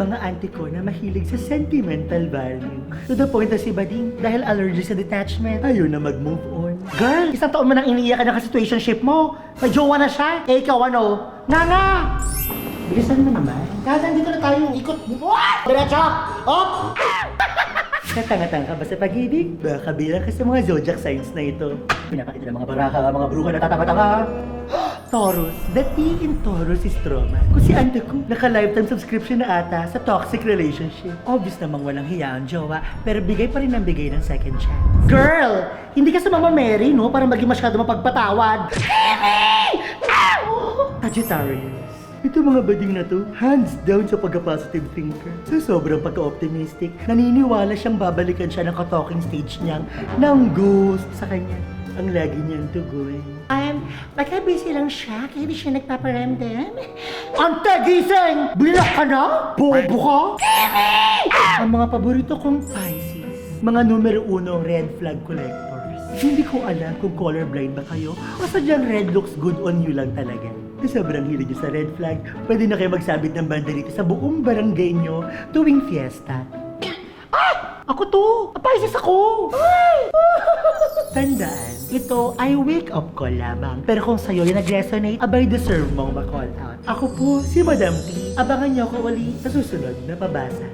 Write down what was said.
mga auntie ko na mahilig sa sentimental value. To the point na si Bading, dahil allergic sa detachment, ayaw na mag-move on. Girl, isang taon mo nang iniiyak ka ng situationship mo. May jowa na siya. Eh, ikaw ano? Nana! Bilisan mo naman. Kaya dito na tayo. Ikot. What? Diretso! Op! Katanga-tanga ka ba sa pag-ibig? Baka bilang ka sa mga zodiac signs na ito. Pinapakita ng mga baraka, mga bruha na tatanga-tanga. Taurus. The T in Taurus is trauma. Kung si auntie ko, naka-lifetime subscription na ata sa toxic relationship. Obvious namang walang hiya ang jowa, pero bigay pa rin ng bigay ng second chance. Girl! Hindi ka sa Mama Mary, no? Para maging masyado mapagpatawad. Sagittarius. Ito mga bading na to, hands down sa pagka-positive thinker. Sa sobrang pagka-optimistic, naniniwala siyang babalikan siya ng ka-talking stage niyang ng ghost sa kanya. Ang lagi niyang tugon. Pagka-busy lang siya, kaya di siya nagpaparamdam. Ante, gising! Bilak ka na? Bobo ka? Ang mga paborito kong Pisces, mga numero 1 red flag collectors. Hindi ko alam kung colorblind ba kayo o sadyang red looks good on you lang talaga. Sa sobrang hilig nyo sa red flag, pwede na kayo magsabit ng banderita sa buong barangay nyo tuwing fiesta. Ah! Ako to! Pisces ako! Ay! Tandaan, ito ay wake-up call lamang. Pero kung sa'yo yung nag-resonate, abay deserve mong ma-call out. Ako po, si Madam T. Abangan niyo ako ulit sa susunod na pabasa.